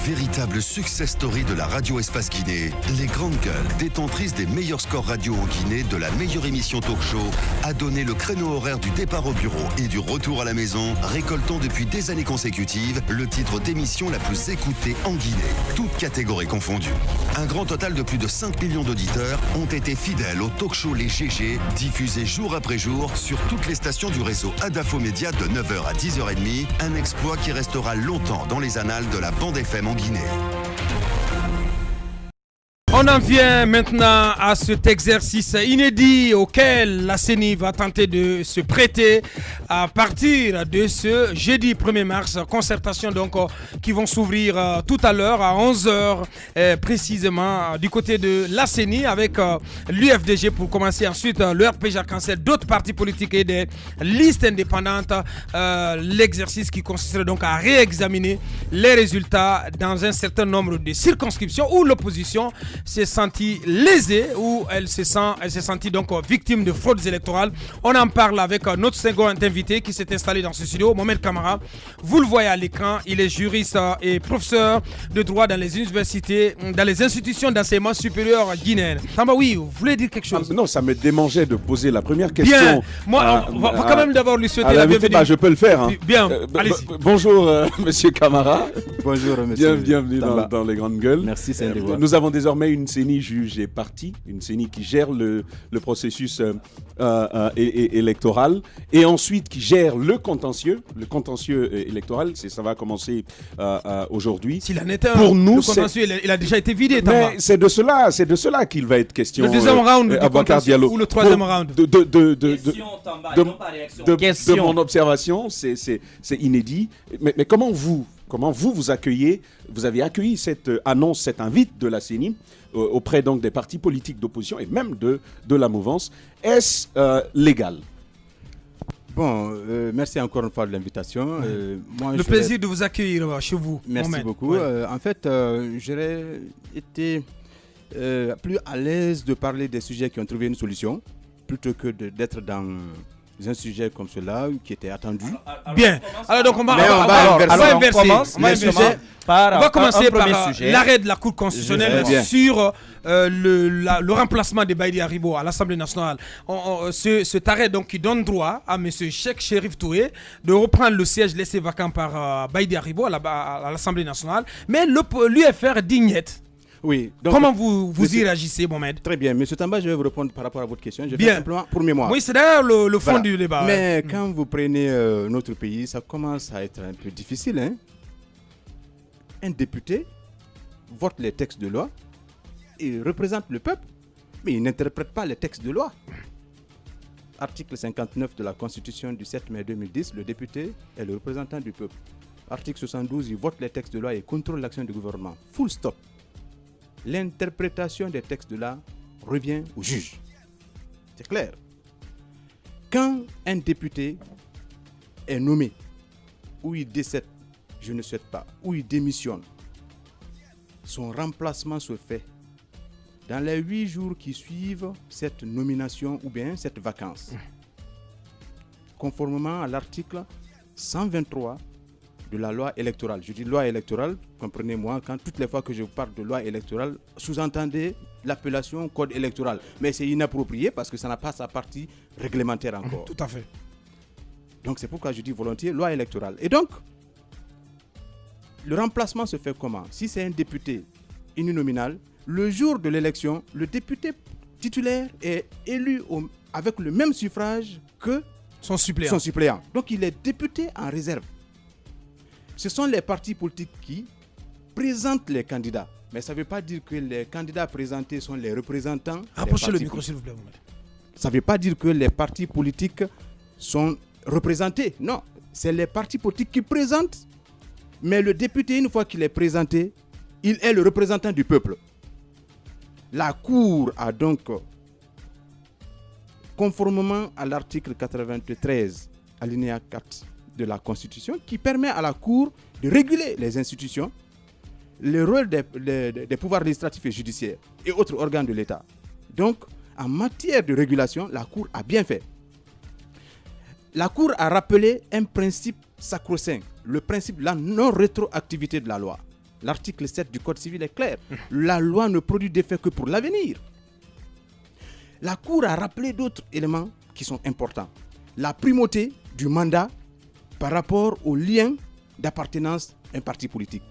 Véritable success story de la radio Espace Guinée, les Grandes Gueules, détentrices des meilleurs scores radio en Guinée, de la meilleure émission talk show, a donné le créneau horaire du départ au bureau et du retour à la maison, récoltant depuis des années consécutives le titre d'émission la plus écoutée en Guinée, toutes catégories confondues. Un grand total de plus de 5 millions d'auditeurs ont été fidèles au talk show Les GG, diffusé jour après jour sur toutes les stations du réseau Adafo Média de 9h à 10h30, un exploit qui restera longtemps dans les annales de la bande FM en Guinée. On en vient maintenant à cet exercice inédit auquel la CENI va tenter de se prêter à partir de ce jeudi 1er mars. Concertation donc qui vont s'ouvrir tout à l'heure à 11h précisément du côté de la CENI avec l'UFDG pour commencer, ensuite le RPG Arc-en-Ciel, d'autres partis politiques et des listes indépendantes. L'exercice qui consisterait donc à réexaminer les résultats dans un certain nombre de circonscriptions où l'opposition s'est sentie lésée, où elle s'est sentie donc victime de fraudes électorales. On en parle avec notre second invité qui s'est installé dans ce studio, Mohamed Kamara. Vous le voyez à l'écran, il est juriste et professeur de droit dans les universités, dans les institutions d'enseignement supérieur guinéennes. Tamba, oui, vous voulez dire quelque chose? Non, ça me démangeait de poser la première question. Bien, moi, on va quand même d'abord lui souhaiter la bienvenue. Bah, je peux le faire. Hein. Bien, allez-y. Bonjour, monsieur Kamara. Bonjour, monsieur. Bienvenue dans les Grandes Gueules. Merci, c'est un devoir. Nous avons désormais une CENI juge et partie, une CENI qui gère le processus électoral et ensuite qui gère le contentieux électoral. Ça va commencer aujourd'hui. S'il en était un, pour nous, le contentieux, il a déjà été vidé. Mais c'est de cela qu'il va être question. Le deuxième round du contentieux ou le troisième round de mon observation, c'est inédit. Mais comment vous accueillez, vous avez accueilli cette annonce, cette invite de la CENI auprès donc des partis politiques d'opposition et même de la mouvance. Est-ce légal? Bon, merci encore une fois de l'invitation. Le plaisir de vous accueillir chez vous. Merci beaucoup. Ouais. En fait, j'aurais été plus à l'aise de parler des sujets qui ont trouvé une solution plutôt que d'être dans un sujet comme cela qui était attendu. Bien. Alors donc on va commencer par l'arrêt de la Cour constitutionnelle sur le remplacement de Baïdi Haribo à l'Assemblée nationale. Cet arrêt donc qui donne droit à M. Cheikh Chérif Touré de reprendre le siège laissé vacant par Baïdi Haribo à l'Assemblée nationale. Mais l'UFR dit niet. Oui. Donc, comment vous y réagissez, Mohamed? Très bien. Monsieur Tamba, je vais vous répondre par rapport à votre question. Je vais simplement pour mémoire. Oui, c'est d'ailleurs le fond du débat. Mais quand vous prenez notre pays, ça commence à être un peu difficile. Hein? Un député vote les textes de loi, il représente le peuple, mais il n'interprète pas les textes de loi. Article 59 de la Constitution du 7 mai 2010, le député est le représentant du peuple. Article 72, il vote les textes de loi et contrôle l'action du gouvernement. Full stop. L'interprétation des textes de loi revient au juge. C'est clair. Quand un député est nommé, ou il décède, je ne souhaite pas, ou il démissionne, son remplacement se fait dans les 8 jours qui suivent cette nomination ou bien cette vacance. Conformément à l'article 123 de la loi électorale. Je dis loi électorale, comprenez-moi, quand toutes les fois que je parle de loi électorale, sous-entendez l'appellation code électoral. Mais c'est inapproprié parce que ça n'a pas sa partie réglementaire encore. Tout à fait. Donc c'est pourquoi je dis volontiers loi électorale. Et donc, le remplacement se fait comment? Si c'est un député uninominal, le jour de l'élection, le député titulaire est élu avec le même suffrage que son suppléant. Donc il est député en réserve. Ce sont les partis politiques qui présentent les candidats. Mais ça ne veut pas dire que les candidats présentés sont les représentants. Rapprochez le micro, s'il vous plaît. Ça ne veut pas dire que les partis politiques sont représentés. Non, c'est les partis politiques qui présentent. Mais le député, une fois qu'il est présenté, il est le représentant du peuple. La Cour a donc, conformément à l'article 93, alinéa 4 de la Constitution, qui permet à la Cour de réguler les institutions, le rôle des pouvoirs législatifs et judiciaires et autres organes de l'État. Donc, en matière de régulation, la Cour a bien fait. La Cour a rappelé un principe sacro-saint, le principe de la non-rétroactivité de la loi. L'article 7 du Code civil est clair. La loi ne produit d'effet que pour l'avenir. La Cour a rappelé d'autres éléments qui sont importants. La primauté du mandat par rapport au lien d'appartenance à un parti politique.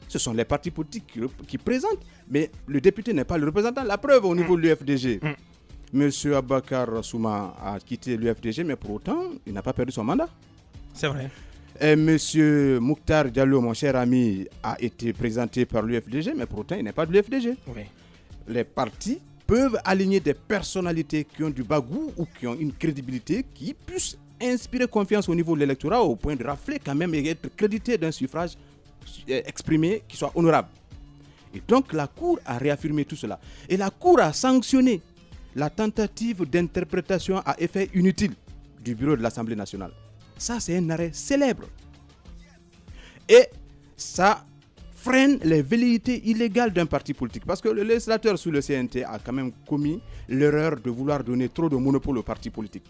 Ce sont les partis politiques qui présentent, mais le député n'est pas le représentant. La preuve au niveau de l'UFDG. Monsieur Abakar Souma a quitté l'UFDG, mais pour autant, il n'a pas perdu son mandat. C'est vrai. Et monsieur Mouktar Diallo, mon cher ami, a été présenté par l'UFDG, mais pour autant, il n'est pas de l'UFDG. Oui. Les partis peuvent aligner des personnalités qui ont du bagou ou qui ont une crédibilité qui puisse inspirer confiance au niveau de l'électorat au point de rafler quand même et être crédité d'un suffrage exprimé qui soit honorable. Et donc la Cour a réaffirmé tout cela. Et la Cour a sanctionné la tentative d'interprétation à effet inutile du bureau de l'Assemblée nationale. Ça, c'est un arrêt célèbre. Et ça freine les velléités illégales d'un parti politique. Parce que le législateur sous le CNT a quand même commis l'erreur de vouloir donner trop de monopole aux partis politiques.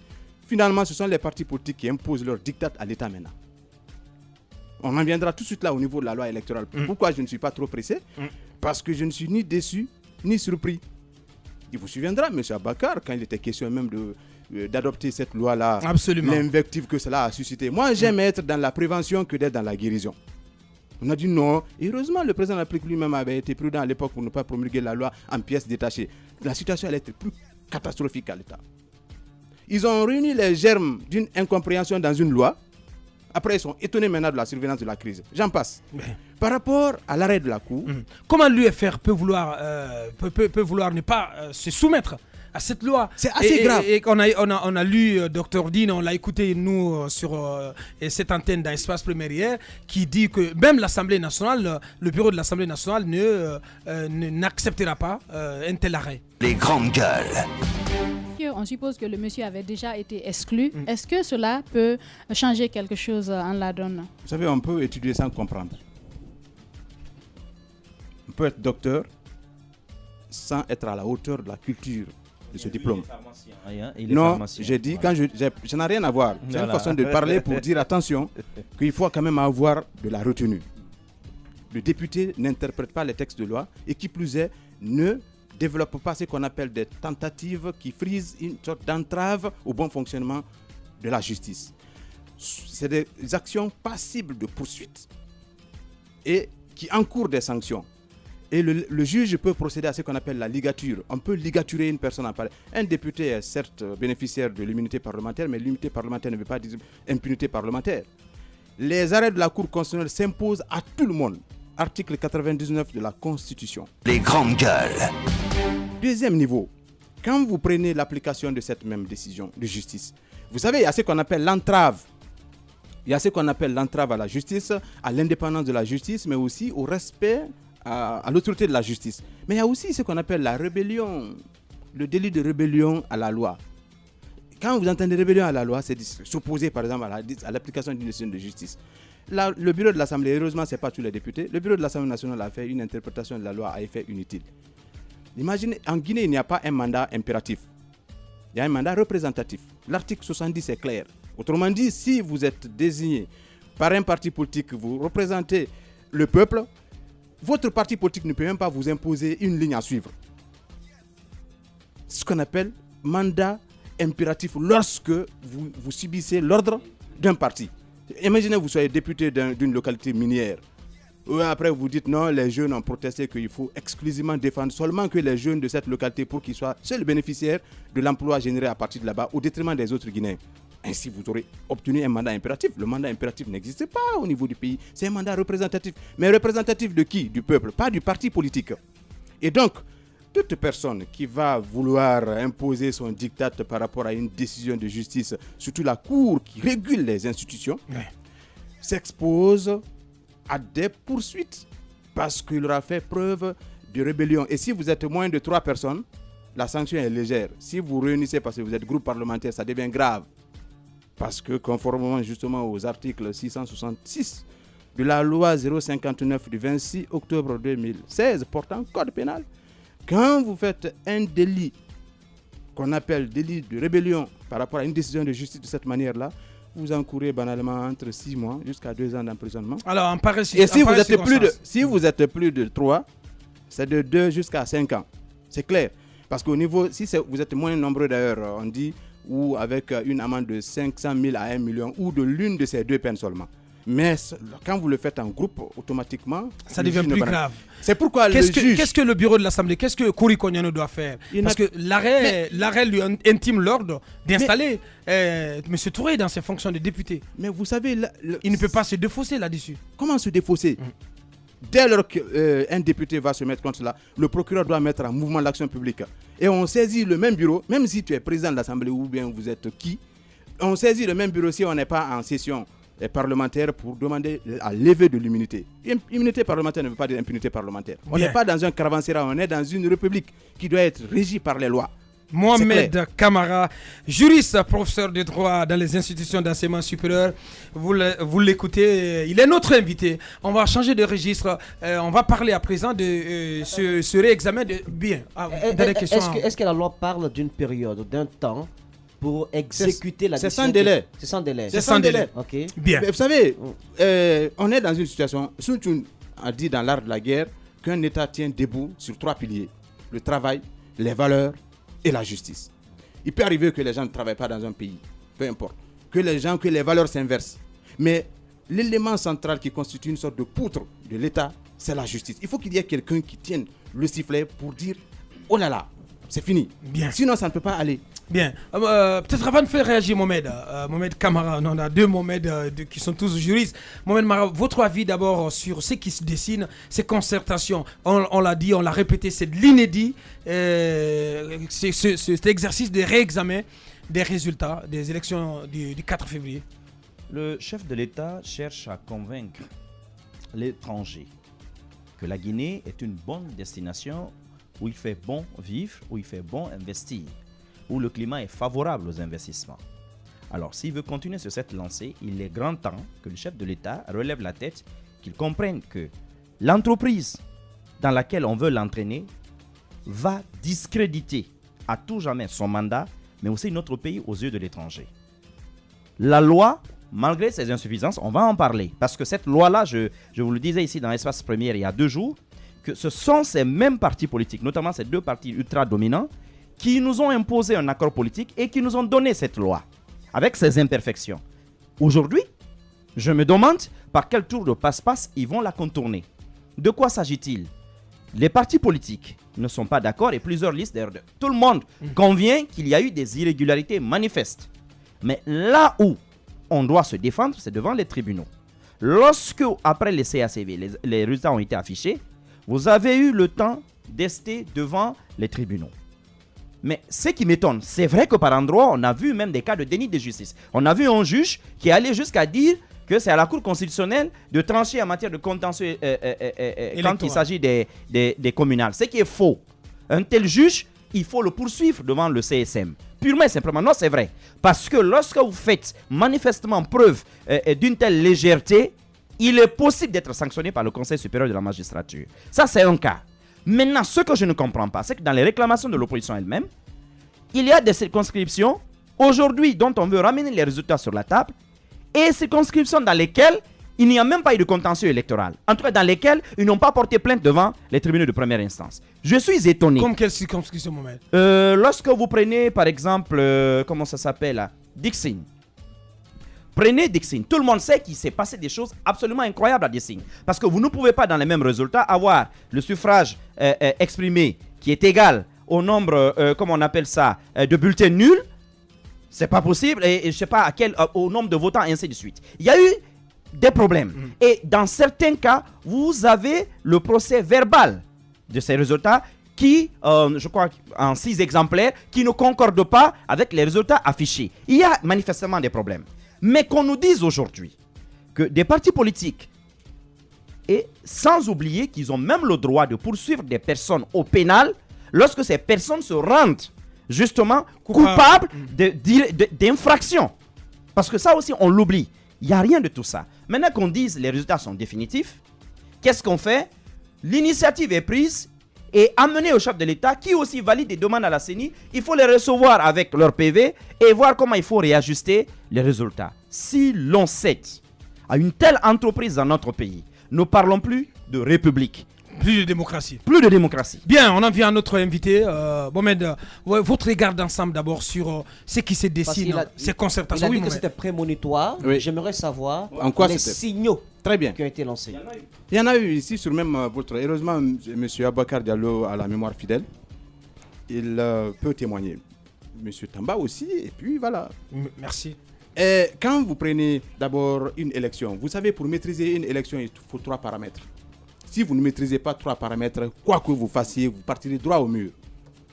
Finalement, ce sont les partis politiques qui imposent leur diktat à l'État maintenant. On en viendra tout de suite là au niveau de la loi électorale. Pourquoi je ne suis pas trop pressé? Parce que je ne suis ni déçu ni surpris. Il vous souviendra, M. Abakar, quand il était question même d'adopter cette loi-là, l'invective que cela a suscité. Moi, j'aime être dans la prévention que d'être dans la guérison. On a dit non. Et heureusement, le président de la République lui-même avait été prudent à l'époque pour ne pas promulguer la loi en pièces détachées. La situation allait être plus catastrophique à l'État. Ils ont réuni les germes d'une incompréhension dans une loi. Après, ils sont étonnés maintenant de la survenance de la crise. J'en passe. Par rapport à l'arrêt de la Cour... Comment l'UFR peut vouloir ne pas se soumettre à cette loi? C'est assez grave. Et on a lu Dr Dean, on l'a écouté nous sur cette antenne dans Espace Premier hier, qui dit que même l'Assemblée nationale, le bureau de l'Assemblée nationale n'acceptera pas un tel arrêt. Les grandes gueules. On suppose que le monsieur avait déjà été exclu. Est-ce que cela peut changer quelque chose en la donne? Vous savez, on peut étudier sans comprendre. On peut être docteur sans être à la hauteur de la culture de ce diplôme. Non, j'ai dit, quand je n'ai rien à voir. C'est une façon de parler pour dire attention, qu'il faut quand même avoir de la retenue. Le député n'interprète pas les textes de loi et qui plus est, ne développe pas ce qu'on appelle des tentatives qui frisent une sorte d'entrave au bon fonctionnement de la justice. C'est des actions passibles de poursuite et qui encourent des sanctions. Et le juge peut procéder à ce qu'on appelle la ligature. On peut ligaturer une personne en parallèle. Un député est certes bénéficiaire de l'immunité parlementaire, mais l'immunité parlementaire ne veut pas dire impunité parlementaire. Les arrêts de la Cour constitutionnelle s'imposent à tout le monde. Article 99 de la Constitution. Les grandes gueules. Deuxième niveau, quand vous prenez l'application de cette même décision de justice, vous savez, il y a ce qu'on appelle l'entrave. Il y a ce qu'on appelle l'entrave à la justice, à l'indépendance de la justice, mais aussi au respect à l'autorité de la justice. Mais il y a aussi ce qu'on appelle la rébellion, le délit de rébellion à la loi. Quand vous entendez rébellion à la loi, c'est s'opposer par exemple à l'application d'une décision de justice. Là, le bureau de l'Assemblée, heureusement, ce n'est pas tous les députés, le bureau de l'Assemblée nationale a fait une interprétation de la loi à effet inutile. Imaginez, en Guinée, il n'y a pas un mandat impératif. Il y a un mandat représentatif. L'article 70 est clair. Autrement dit, si vous êtes désigné par un parti politique, vous représentez le peuple, votre parti politique ne peut même pas vous imposer une ligne à suivre. C'est ce qu'on appelle mandat impératif lorsque vous subissez l'ordre d'un parti. Imaginez que vous soyez député d'une localité minière. Après, vous dites non, les jeunes ont protesté qu'il faut exclusivement défendre seulement que les jeunes de cette localité pour qu'ils soient seuls bénéficiaires de l'emploi généré à partir de là-bas au détriment des autres Guinéens. Ainsi, vous aurez obtenu un mandat impératif. Le mandat impératif n'existe pas au niveau du pays. C'est un mandat représentatif. Mais représentatif de qui? Du peuple, pas du parti politique. Et donc, toute personne qui va vouloir imposer son diktat par rapport à une décision de justice, surtout la Cour qui régule les institutions, s'expose à des poursuites parce qu'il aura fait preuve de rébellion. Et si vous êtes moins de 3 personnes, la sanction est légère. Si vous réunissez parce que vous êtes groupe parlementaire, ça devient grave. Parce que conformément justement aux articles 666 de la loi 059 du 26 octobre 2016 portant code pénal, quand vous faites un délit qu'on appelle délit de rébellion par rapport à une décision de justice de cette manière-là, vous encourez banalement entre 6 mois jusqu'à 2 ans d'emprisonnement. Alors, en pareil, Et si vous êtes plus de 3, c'est de 2 jusqu'à 5 ans. C'est clair. Parce qu'au niveau, vous êtes moins nombreux d'ailleurs, on dit, ou avec une amende de 500 000 à 1 million, ou de l'une de ces deux peines seulement. Mais quand vous le faites en groupe, automatiquement, ça devient plus grave. C'est pourquoi qu'est-ce que le bureau de l'Assemblée, qu'est-ce que Kouri Koniano doit faire? Parce que l'arrêt lui intime l'ordre d'installer M. Touré dans ses fonctions de député. Mais vous savez... il ne peut pas se défausser là-dessus. Comment se défausser? Dès lors qu'un député va se mettre contre cela, le procureur doit mettre en mouvement l'action publique. Et on saisit le même bureau, même si tu es président de l'Assemblée ou bien vous êtes qui, on saisit le même bureau si on n'est pas en session parlementaire pour demander à lever de l'immunité. Immunité parlementaire ne veut pas dire impunité parlementaire. On n'est pas dans un caravansérail, on est dans une république qui doit être régie par les lois. Mohamed Kamara, juriste, professeur de droit dans les institutions d'enseignement supérieur. Vous l'écoutez, il est notre invité. On va changer de registre. On va parler à présent de ce réexamen de... Bien. Est-ce que la loi parle d'une période, d'un temps pour exécuter la décision? C'est sans délai. C'est sans délai. C'est sans délai. Ok. Bien. Mais vous savez, on est dans une situation... Sun Tzu a dit dans l'art de la guerre qu'un État tient debout sur 3 piliers. Le travail, les valeurs et la justice. Il peut arriver que les gens ne travaillent pas dans un pays, peu importe, que les valeurs s'inversent. Mais l'élément central qui constitue une sorte de poutre de l'État, c'est la justice. Il faut qu'il y ait quelqu'un qui tienne le sifflet pour dire « Oh là là, c'est fini ». Sinon, ça ne peut pas aller. Bien. Peut-être avant de faire réagir Mohamed Kamara, on a 2 Mohamed qui sont tous juristes. Mohamed Mara, votre avis d'abord sur ce qui se dessine, ces concertations. On l'a dit, on l'a répété, c'est de l'inédit. C'est cet exercice de réexamen des résultats des élections du 4 février. Le chef de l'État cherche à convaincre l'étranger que la Guinée est une bonne destination où il fait bon vivre, où il fait bon investir, où le climat est favorable aux investissements. Alors, s'il veut continuer sur cette lancée, il est grand temps que le chef de l'État relève la tête, qu'il comprenne que l'entreprise dans laquelle on veut l'entraîner va discréditer à tout jamais son mandat, mais aussi notre pays aux yeux de l'étranger. La loi, malgré ses insuffisances, on va en parler, parce que cette loi-là, je vous le disais ici dans l'espace première il y a 2 jours, que ce sont ces mêmes partis politiques, notamment ces 2 partis ultra-dominants, qui nous ont imposé un accord politique et qui nous ont donné cette loi, avec ses imperfections. Aujourd'hui, je me demande par quel tour de passe-passe ils vont la contourner. De quoi s'agit-il? Les partis politiques ne sont pas d'accord et plusieurs listes d'ailleurs. Tout le monde convient qu'il y a eu des irrégularités manifestes. Mais là où on doit se défendre, c'est devant les tribunaux. Lorsque, après les CACV, les résultats ont été affichés, vous avez eu le temps d'ester devant les tribunaux. Mais ce qui m'étonne, c'est vrai que par endroits, on a vu même des cas de déni de justice. On a vu un juge qui allait jusqu'à dire que c'est à la Cour constitutionnelle de trancher en matière de contentieux quand il s'agit des communales. Ce qui est faux. Un tel juge, il faut le poursuivre devant le CSM. Purement et simplement, non, c'est vrai. Parce que lorsque vous faites manifestement preuve d'une telle légèreté, il est possible d'être sanctionné par le Conseil supérieur de la magistrature. Ça, c'est un cas. Maintenant, ce que je ne comprends pas, c'est que dans les réclamations de l'opposition elle-même, il y a des circonscriptions, aujourd'hui, dont on veut ramener les résultats sur la table, et circonscriptions dans lesquelles il n'y a même pas eu de contentieux électoral. En tout cas, dans lesquelles ils n'ont pas porté plainte devant les tribunaux de première instance. Je suis étonné. Comme quelle circonscription, Mohamed? Lorsque vous prenez, par exemple, comment ça s'appelle, Dixing. Prenez Dixing. Tout le monde sait qu'il s'est passé des choses absolument incroyables à Dixing. Parce que vous ne pouvez pas, dans les mêmes résultats, avoir le suffrage exprimé qui est égal au nombre, comment on appelle ça, de bulletins nuls. C'est pas possible. Et je ne sais pas au nombre de votants, et ainsi de suite. Il y a eu des problèmes. Et dans certains cas, vous avez le procès verbal de ces résultats qui, je crois, en 6 exemplaires, qui ne concordent pas avec les résultats affichés. Il y a manifestement des problèmes. Mais qu'on nous dise aujourd'hui que des partis politiques, et sans oublier qu'ils ont même le droit de poursuivre des personnes au pénal lorsque ces personnes se rendent justement coupables d'infractions. Parce que ça aussi, on l'oublie. Il n'y a rien de tout ça. Maintenant qu'on dise les résultats sont définitifs, qu'est-ce qu'on fait? L'initiative est prise et amenée au chef de l'État qui aussi valide des demandes à la CENI. Il faut les recevoir avec leur PV et voir comment il faut réajuster les résultats. Si l'on cède à une telle entreprise dans notre pays, ne parlons plus de république. Plus de démocratie. Plus de démocratie. Bien, on en vient à notre invité. Mohamed, votre regard d'ensemble d'abord sur ce qui se dessine, ces concertations. Il a dit Oui, que c'était prémonitoire. Oui. J'aimerais savoir En quoi les c'était signaux Très bien. qui ont été lancés. Il y en a eu ici sur même votre... Heureusement, M. Abakar Diallo a la mémoire fidèle. Il peut témoigner. M. Tamba aussi, et puis voilà. Merci. Et quand vous prenez d'abord une élection, vous savez, pour maîtriser une élection, il faut 3 paramètres. Si vous ne maîtrisez pas 3 paramètres, quoi que vous fassiez, vous partirez droit au mur.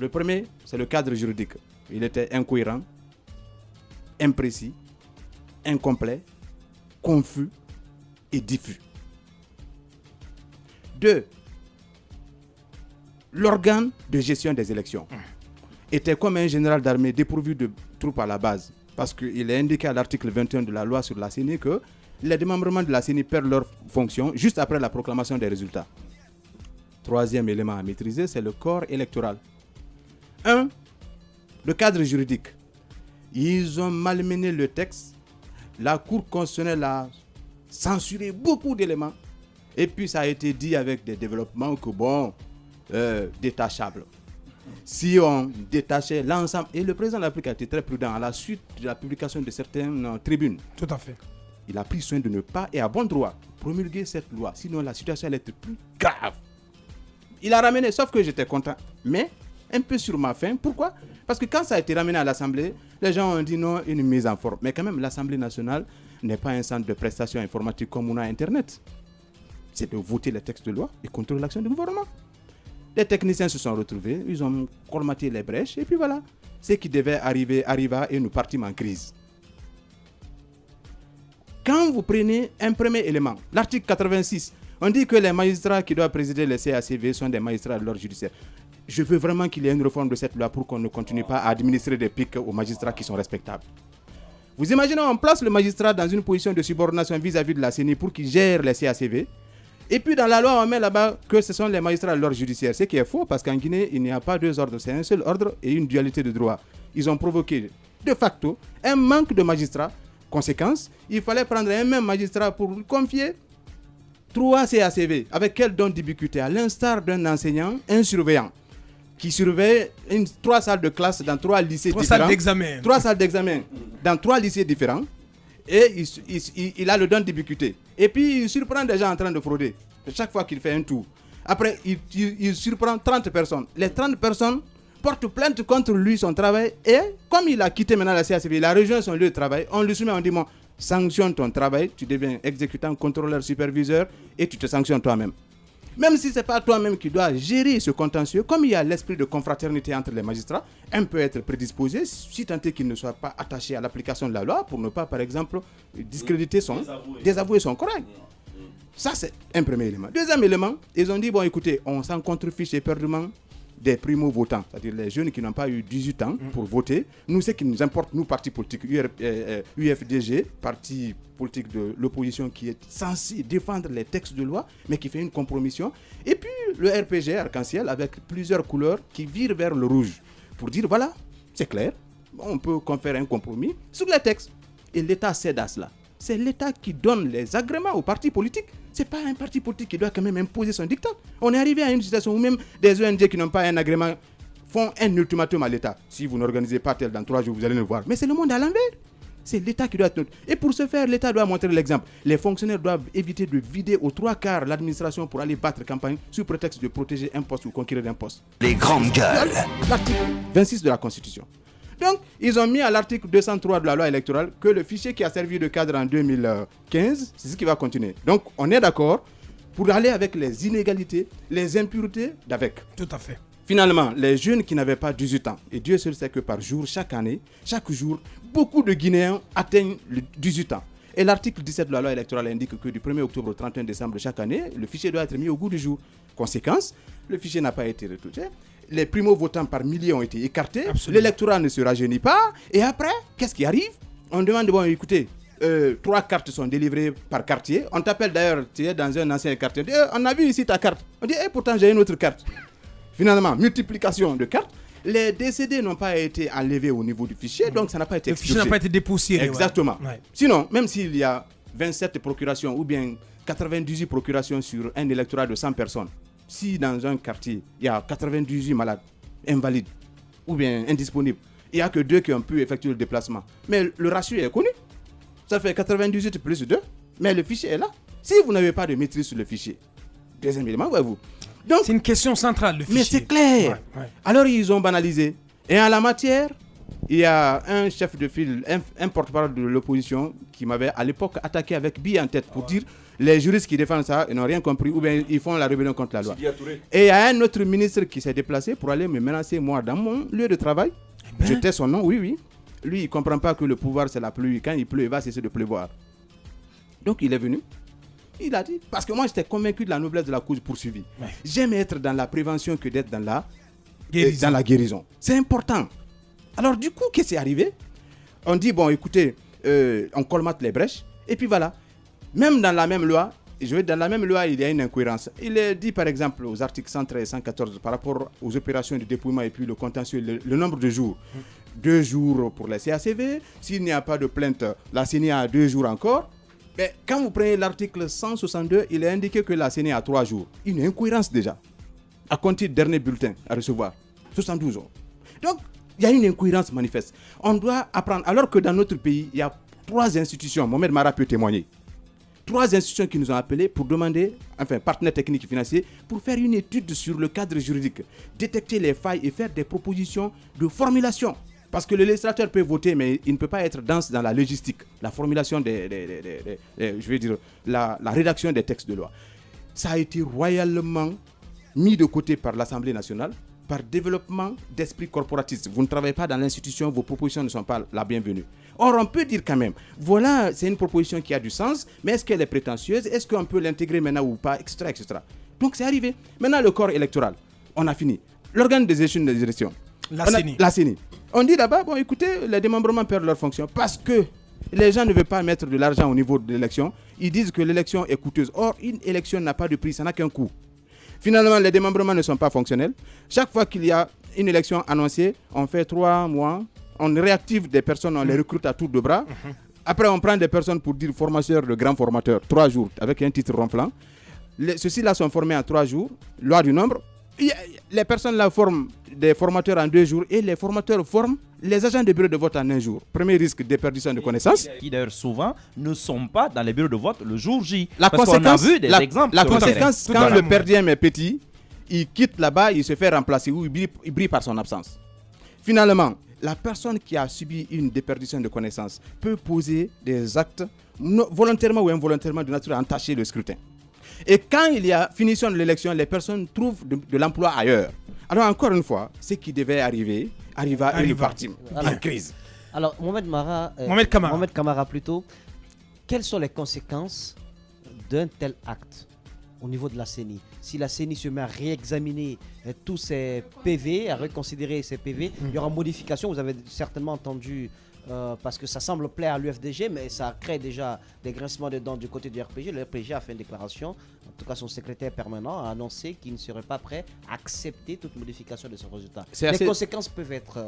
Le premier, c'est le cadre juridique. Il était incohérent, imprécis, incomplet, confus et diffus. 2. L'organe de gestion des élections était comme un général d'armée dépourvu de troupes à la base. Parce qu'il est indiqué à l'article 21 de la loi sur la CENI que les démembrements de la CENI perdent leur fonction juste après la proclamation des résultats. 3e élément à maîtriser, c'est le corps électoral. 1. Le cadre juridique. Ils ont malmené le texte. La Cour constitutionnelle a censuré beaucoup d'éléments. Et puis ça a été dit avec des développements que détachables. Si on détachait l'ensemble, et le président de la République a été très prudent à la suite de la publication de certaines tribunes. Tout à fait. Il a pris soin de ne pas, et à bon droit, promulguer cette loi. Sinon, la situation allait être plus grave. Il a ramené, sauf que j'étais content, mais un peu sur ma faim. Pourquoi? Parce que quand ça a été ramené à l'Assemblée, les gens ont dit non, une mise en forme. Mais quand même, l'Assemblée nationale n'est pas un centre de prestations informatiques comme on a Internet. C'est de voter les textes de loi et contrôler l'action du gouvernement. Les techniciens se sont retrouvés, ils ont colmaté les brèches, et puis voilà. Ce qui devait arriver arriva et nous partîmes en crise. Quand vous prenez un premier élément, l'article 86, on dit que les magistrats qui doivent présider les CACV sont des magistrats de l'ordre judiciaire. Je veux vraiment qu'il y ait une réforme de cette loi pour qu'on ne continue pas à administrer des pics aux magistrats qui sont respectables. Vous imaginez, on place le magistrat dans une position de subordination vis-à-vis de la CENI pour qu'il gère les CACV. Et puis dans la loi, on met là-bas que ce sont les magistrats de l'ordre judiciaire. Ce qui est faux parce qu'en Guinée, il n'y a pas 2 ordres, c'est un seul ordre et une dualité de droit. Ils ont provoqué de facto un manque de magistrats. Conséquence, il fallait prendre un même magistrat pour confier 3 CACV. Avec quel don d'ubiquité? À l'instar d'un enseignant, un surveillant qui surveille 3 salles de classe dans 3 lycées différents. 3 salles d'examen. 3 salles d'examen dans 3 lycées différents. Et il a le don d'ubiquité. Et puis il surprend des gens en train de frauder. Chaque fois qu'il fait un tour. Après, il surprend 30 personnes. Les 30 personnes portent plainte contre lui, son travail. Et comme il a quitté maintenant la CACV, il a rejoint son lieu de travail. On lui soumet, on dit, bon, sanctionne ton travail. Tu deviens exécutant, contrôleur, superviseur. Et tu te sanctionnes toi-même. Même si ce n'est pas toi-même qui dois gérer ce contentieux, comme il y a l'esprit de confraternité entre les magistrats, un peut être prédisposé, si tant est qu'il ne soit pas attaché à l'application de la loi, pour ne pas, par exemple, discréditer désavouer son collègue. Ça, c'est un premier élément. Deuxième élément, ils ont dit, bon, écoutez, on s'en contrefiche éperdument des primo-votants, c'est-à-dire les jeunes qui n'ont pas eu 18 ans pour voter. Nous, ce qui nous importe, nous, partis politiques, UFDG, parti politique de l'opposition qui est censé défendre les textes de loi, mais qui fait une compromission. Et puis, le RPG, arc-en-ciel, avec plusieurs couleurs qui virent vers le rouge. Pour dire, voilà, c'est clair, on peut faire un compromis sur les textes. Et l'État cède à cela. C'est l'État qui donne les agréments aux partis politiques. Ce n'est pas un parti politique qui doit quand même imposer son dictat. On est arrivé à une situation où même des ONG qui n'ont pas un agrément font un ultimatum à l'État. Si vous n'organisez pas tel dans 3 jours, vous allez le voir. Mais c'est le monde à l'envers. C'est l'État qui doit être neutre. Et pour ce faire, l'État doit montrer l'exemple. Les fonctionnaires doivent éviter de vider aux 3/4 l'administration pour aller battre campagne sous prétexte de protéger un poste ou conquérir un poste. Les grandes gueules. L'article 26 de la Constitution. Donc, ils ont mis à l'article 203 de la loi électorale que le fichier qui a servi de cadre en 2015, c'est ce qui va continuer. Donc, on est d'accord pour aller avec les inégalités, les impuretés d'avec. Tout à fait. Finalement, les jeunes qui n'avaient pas 18 ans, et Dieu seul sait que par jour, chaque année, chaque jour, beaucoup de Guinéens atteignent les 18 ans. Et l'article 17 de la loi électorale indique que du 1er octobre au 31 décembre de chaque année, le fichier doit être mis au goût du jour. Conséquence, le fichier n'a pas été retouché. Les primo-votants par milliers ont été écartés. L'électorat ne se rajeunit pas. Et après, qu'est-ce qui arrive? On demande, bon, écoutez, 3 cartes sont délivrées par quartier. On t'appelle d'ailleurs, tu es dans un ancien quartier. On dit, on a vu ici ta carte. On dit, pourtant j'ai une autre carte. Finalement, multiplication de cartes. Les décédés n'ont pas été enlevés au niveau du fichier, donc ça n'a pas été Le fichier n'a pas été dépoussiéré. Exactement. Ouais. Sinon, même s'il y a 27 procurations ou bien 98 procurations sur un électorat de 100 personnes, si dans un quartier, il y a 98 malades, invalides ou bien indisponibles, il n'y a que 2 qui ont pu effectuer le déplacement. Mais le ratio est connu. Ça fait 98 plus 2, mais le fichier est là. Si vous n'avez pas de maîtrise sur le fichier, deuxième élément, voyez-vous. Donc, c'est une question centrale, le fichier. mais c'est clair. Ouais. Alors, ils ont banalisé. Et en la matière, il y a un chef de file, un porte-parole de l'opposition qui m'avait à l'époque attaqué avec bille en tête pour dire les juristes qui défendent ça, ils n'ont rien compris ou bien ils font la rébellion contre la loi. Et il y a un autre ministre qui s'est déplacé pour aller me menacer, moi, dans mon lieu de travail. Je tais son nom, oui. Lui, il ne comprend pas que le pouvoir, c'est la pluie. Quand il pleut, il va cesser de pleuvoir. Donc, il est venu. Il a dit, parce que moi, j'étais convaincu de la noblesse de la cause poursuivie. Ouais. J'aime être dans la prévention que d'être dans la guérison. C'est important. Alors, du coup, qu'est-ce qui est arrivé? On dit, bon, écoutez, on colmate les brèches. Et puis voilà. Même dans la même loi, il y a une incohérence. Il est dit, par exemple, aux articles 113 et 114, par rapport aux opérations de dépouillement et puis le contentieux, le nombre de jours. 2 jours pour la CACV. S'il n'y a pas de plainte, la CENI a 2 jours encore. Mais quand vous prenez l'article 162, il est indiqué que la CENI a 3 jours. Une incohérence déjà. À compter du dernier bulletin à recevoir. 72 jours. Donc, il y a une incohérence manifeste. On doit apprendre. Alors que dans notre pays, il y a 3 institutions. Mohamed Mara peut témoigner. 3 institutions qui nous ont appelés pour demander, partenaires techniques et financiers, pour faire une étude sur le cadre juridique, détecter les failles et faire des propositions de formulation. Parce que le législateur peut voter, mais il ne peut pas être dense dans la logistique, la formulation la rédaction des textes de loi. Ça a été royalement mis de côté par l'Assemblée nationale, par développement d'esprit corporatiste. Vous ne travaillez pas dans l'institution, vos propositions ne sont pas la bienvenue. Or, on peut dire quand même, voilà, c'est une proposition qui a du sens, mais est-ce qu'elle est prétentieuse? Est-ce qu'on peut l'intégrer maintenant ou pas, etc., etc. Donc, c'est arrivé. Maintenant, le corps électoral, on a fini. L'organe des échelons de direction, la CENI. On dit là-bas, bon, écoutez, les démembrements perdent leur fonction parce que les gens ne veulent pas mettre de l'argent au niveau de l'élection. Ils disent que l'élection est coûteuse. Or, une élection n'a pas de prix, ça n'a qu'un coût. Finalement, les démembrements ne sont pas fonctionnels. Chaque fois qu'il y a une élection annoncée, on fait 3 mois, on réactive des personnes, on les recrute à tour de bras. Après, on prend des personnes pour dire formateurs de grands formateurs, 3 jours, avec un titre ronflant. Ceux-ci-là sont formés en 3 jours, loi du nombre. Les personnes là forment des formateurs en 2 jours et les formateurs forment les agents de bureau de vote en 1 jour. Premier risque, déperdition de connaissances. Qui d'ailleurs souvent ne sont pas dans les bureaux de vote le jour J. La parce qu'on a vu des exemples. La conséquence, quand le perdien est petit, il quitte là-bas, il se fait remplacer ou il brille par son absence. Finalement, la personne qui a subi une déperdition de connaissances peut poser des actes volontairement ou involontairement de nature à entacher le scrutin. Et quand il y a finition de l'élection, les personnes trouvent de l'emploi ailleurs. Alors encore une fois, ce qui devait arriver, arriva et nous partîmes en crise. Alors Mohamed Kamara plutôt, quelles sont les conséquences d'un tel acte au niveau de la CENI? Si la CENI se met à réexaminer tous ses PV, à reconsidérer ses PV, il y aura modification. Vous avez certainement entendu, parce que ça semble plaire à l'UFDG, mais ça crée déjà des grincements de dents du côté du RPG. Le RPG a fait une déclaration, en tout cas son secrétaire permanent a annoncé qu'il ne serait pas prêt à accepter toute modification de ce résultat. Les conséquences peuvent être...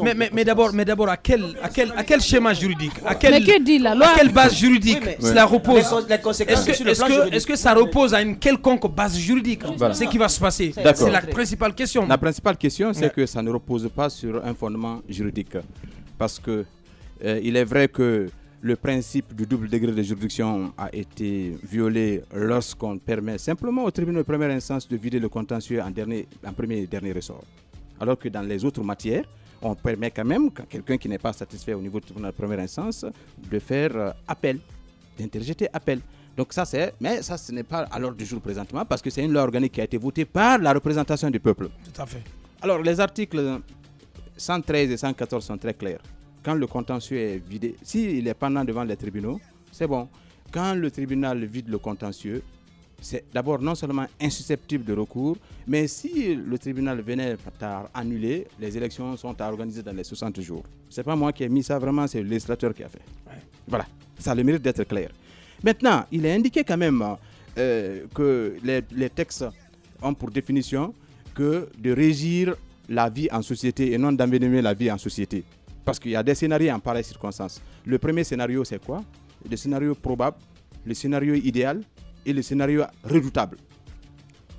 Mais d'abord, à quel schéma juridique, à à quelle base juridique cela repose? Est-ce que ça repose à une quelconque base juridique? Voilà. Ce qui va se passer, c'est la principale question. La principale question, c'est que ça ne repose pas sur un fondement juridique. Parce que il est vrai que le principe du double degré de juridiction a été violé lorsqu'on permet simplement au tribunal de première instance de vider le contentieux en premier et dernier ressort. Alors que dans les autres matières, on permet quand même, quand quelqu'un qui n'est pas satisfait au niveau du tribunal de première instance, de faire appel, d'interjeter appel. Donc mais ça ce n'est pas à l'ordre du jour présentement parce que c'est une loi organique qui a été votée par la représentation du peuple. Tout à fait. Alors les articles 113 et 114 sont très clairs. Quand le contentieux est vidé, s'il est pendant devant les tribunaux, c'est bon. Quand le tribunal vide le contentieux, c'est d'abord non seulement insusceptible de recours, mais si le tribunal venait à annuler, les élections sont à organiser dans les 60 jours. Ce n'est pas moi qui ai mis ça, vraiment, c'est le législateur qui a fait. Ouais. Voilà, ça a le mérite d'être clair. Maintenant, il est indiqué quand même que les textes ont pour définition que de régir la vie en société et non d'envenimer la vie en société. Parce qu'il y a des scénarios en pareilles circonstances. Le premier scénario, c'est quoi? Le scénario probable, le scénario idéal et le scénario redoutable.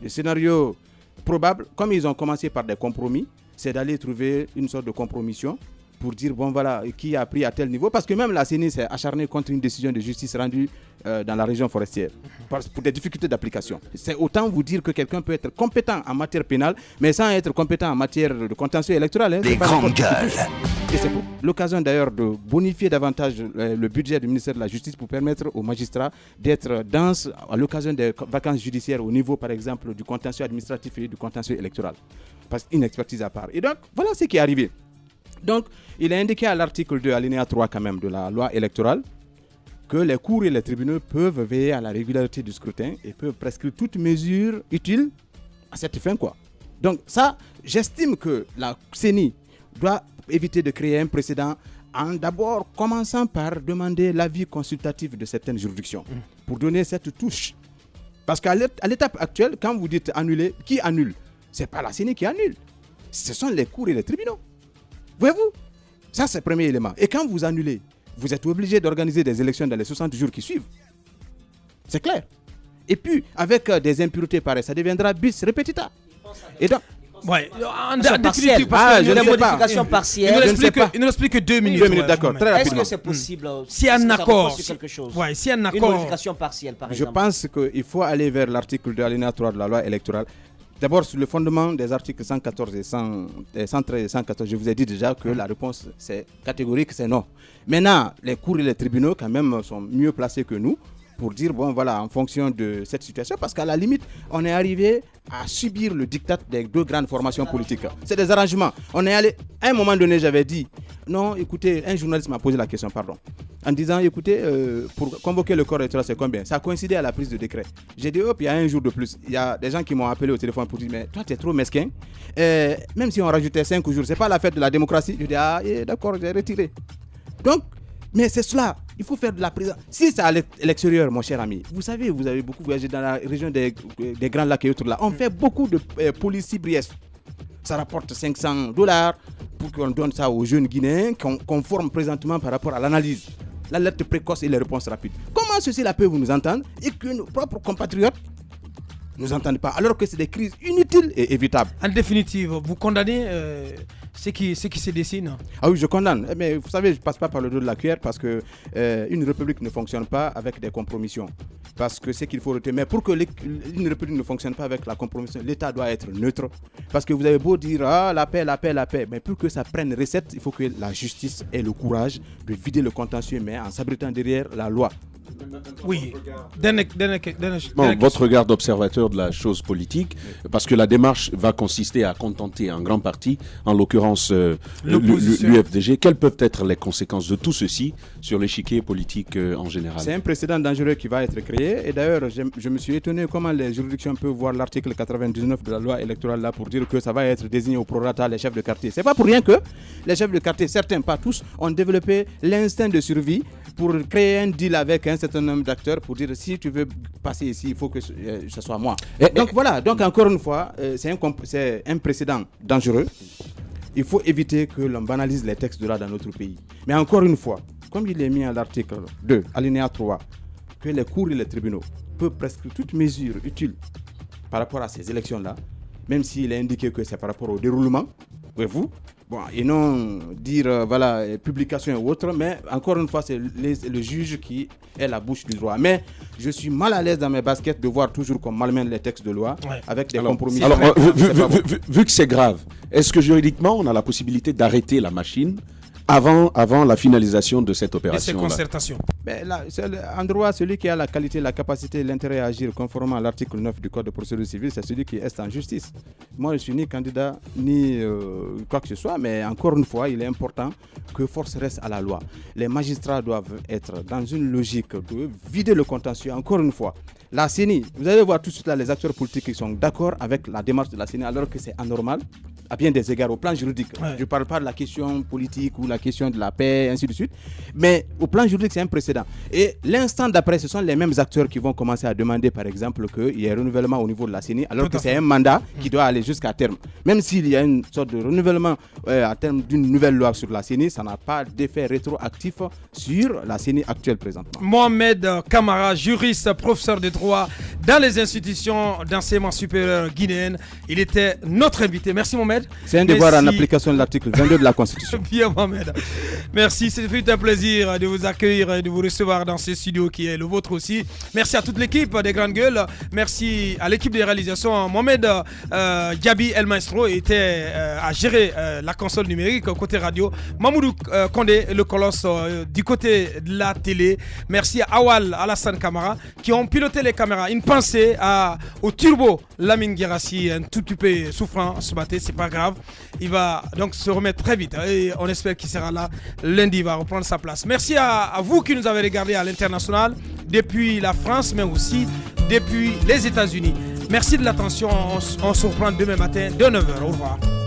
Le scénario probable, comme ils ont commencé par des compromis, c'est d'aller trouver une sorte de compromission pour dire, bon voilà, qui a pris à tel niveau. Parce que même la CENI s'est acharnée contre une décision de justice rendue dans la région forestière pour des difficultés d'application. C'est autant vous dire que quelqu'un peut être compétent en matière pénale, mais sans être compétent en matière de contentieux électoral. Des grandes gueules. Et c'est pour l'occasion d'ailleurs de bonifier davantage le budget du ministère de la Justice pour permettre aux magistrats d'être denses à l'occasion des vacances judiciaires au niveau, par exemple, du contentieux administratif et du contentieux électoral. Parce qu'une expertise à part. Et donc, voilà ce qui est arrivé. Donc, il est indiqué à l'article 2, alinéa 3 quand même de la loi électorale, que les cours et les tribunaux peuvent veiller à la régularité du scrutin et peuvent prescrire toute mesure utile à cette fin, quoi. Donc ça, j'estime que la CENI doit éviter de créer un précédent en d'abord commençant par demander l'avis consultatif de certaines juridictions pour donner cette touche. Parce qu'à l'étape actuelle, quand vous dites annuler, qui annule? Ce n'est pas la CENI qui annule. Ce sont les cours et les tribunaux. Voyez-vous? Ça, c'est le premier élément. Et quand vous annulez, vous êtes obligé d'organiser des élections dans les 60 jours qui suivent. C'est clair. Et puis, avec des impuretés pareilles, ça deviendra bis repetita. Et donc, ouais, en définitive, parce que modification partielle. Il ne reste plus que 2 minutes. 2 minutes, d'accord. Très rapidement. Est-ce que c'est possible s'il y a un accord, s'il y a un accord, une modification partielle, par exemple. Je pense qu'il faut aller vers l'article de l'alinéa 3 de la loi électorale. D'abord, sur le fondement des articles 114 et 113 et 114, je vous ai dit déjà que la réponse c'est catégorique, c'est non. Maintenant, les cours et les tribunaux quand même sont mieux placés que nous pour dire, bon voilà, en fonction de cette situation, parce qu'à la limite, on est arrivé à subir le diktat des deux grandes formations politiques. C'est des arrangements. On est allé, à un moment donné, j'avais dit, non, écoutez, un journaliste m'a posé la question, pardon, en disant, écoutez, pour convoquer le corps électoral, c'est combien? Ça a coïncidé à la prise de décret. J'ai dit, hop, il y a un jour de plus. Il y a des gens qui m'ont appelé au téléphone pour dire, mais toi, tu es trop mesquin. Même si on rajoutait 5 jours, c'est pas la fête de la démocratie. Je dis, ah, d'accord, j'ai retiré. Donc, mais c'est cela, il faut faire de la présence. Si c'est à l'extérieur, mon cher ami, vous savez, vous avez beaucoup voyagé dans la région des Grands Lacs et autres là. On fait beaucoup de police Briest. Ça rapporte $500 pour qu'on donne ça aux jeunes Guinéens qu'on forme présentement par rapport à l'analyse, l'alerte précoce et les réponses rapides. Comment ceux-là peuvent nous entendre et que nos propres compatriotes ne nous entendent pas, alors que c'est des crises inutiles et évitables? En définitive, vous condamnez ce qui se dessine? Ah oui, je condamne. Mais vous savez, je ne passe pas par le dos de la cuillère parce qu'une république ne fonctionne pas avec des compromissions. Parce que c'est qu'il faut retenir. Mais pour que une république ne fonctionne pas avec la compromission, l'État doit être neutre. Parce que vous avez beau dire, ah, la paix, la paix, la paix. Mais pour que ça prenne recette, il faut que la justice ait le courage de vider le contentieux, mais en s'abritant derrière la loi. Oui. Votre regard d'observateur de la chose politique, parce que la démarche va consister à contenter en grande partie, en l'occurrence l'UFDG. Quelles peuvent être les conséquences de tout ceci sur l'échiquier politique en général? C'est un précédent dangereux qui va être créé. Et d'ailleurs, je me suis étonné comment les juridictions peuvent voir l'article 99 de la loi électorale là pour dire que ça va être désigné au prorata les chefs de quartier. C'est pas pour rien que les chefs de quartier, certains, pas tous, ont développé l'instinct de survie pour créer un deal avec un certain nombre d'acteurs pour dire si tu veux passer ici, il faut que ce soit moi. Donc voilà, donc encore une fois, c'est un précédent dangereux. Il faut éviter que l'on banalise les textes de loi dans notre pays. Mais encore une fois, comme il est mis à l'article 2, alinéa 3, que les cours et les tribunaux peuvent prescrire toute mesure utile par rapport à ces élections-là, même s'il est indiqué que c'est par rapport au déroulement, voyez-vous. Bon, et non dire, voilà, publication et autres, mais encore une fois, c'est le juge qui est la bouche du droit. Mais je suis mal à l'aise dans mes baskets de voir toujours qu'on malmène les textes de loi avec des compromis. Alors, vu que c'est grave, est-ce que juridiquement, on a la possibilité d'arrêter la machine avant la finalisation de cette opération? Et ces concertations. Mais là, en droit, celui qui a la qualité, la capacité, l'intérêt à agir conformément à l'article 9 du Code de procédure civile, c'est celui qui est en justice. Moi, je ne suis ni candidat, ni quoi que ce soit, mais encore une fois, il est important que force reste à la loi. Les magistrats doivent être dans une logique de vider le contentieux, encore une fois. La CENI, vous allez voir tout de suite là, les acteurs politiques qui sont d'accord avec la démarche de la CENI, alors que c'est anormal, à bien des égards, au plan juridique. Je ne parle pas de la question politique ou la question de la paix, ainsi de suite. Mais au plan juridique, c'est un précédent. Et l'instant d'après, ce sont les mêmes acteurs qui vont commencer à demander, par exemple, qu'il y ait un renouvellement au niveau de la CENI, alors que c'est un mandat qui doit aller jusqu'à terme. Même s'il y a une sorte de renouvellement à terme d'une nouvelle loi sur la CENI, ça n'a pas d'effet rétroactif sur la CENI actuelle présentement. Mohamed Kamara, juriste, professeur de droit dans les institutions d'enseignement supérieur guinéennes. Il était notre invité. Merci Mohamed. C'est un devoir en application de l'article 22 de la Constitution. Bien Mohamed. Merci, c'est un plaisir de vous accueillir et de vous recevoir dans ce studio qui est le vôtre aussi. Merci à toute l'équipe des Grandes Gueules. Merci à l'équipe de réalisation. Mohamed Diaby El Maestro a géré la console numérique côté radio. Mamoudou Kondé, le colosse du côté de la télé. Merci à Awal Alassane Kamara qui ont piloté les caméras. Une pensée au turbo Lamine Guérassi, un tout petit peu souffrant ce matin, c'est pas grave. Il va donc se remettre très vite et on espère qu'il sera là lundi, il va reprendre sa place. Merci à vous qui nous avez regardé à l'international depuis la France mais aussi depuis les États-Unis. Merci de l'attention, on se reprend demain matin de 9h. Au revoir.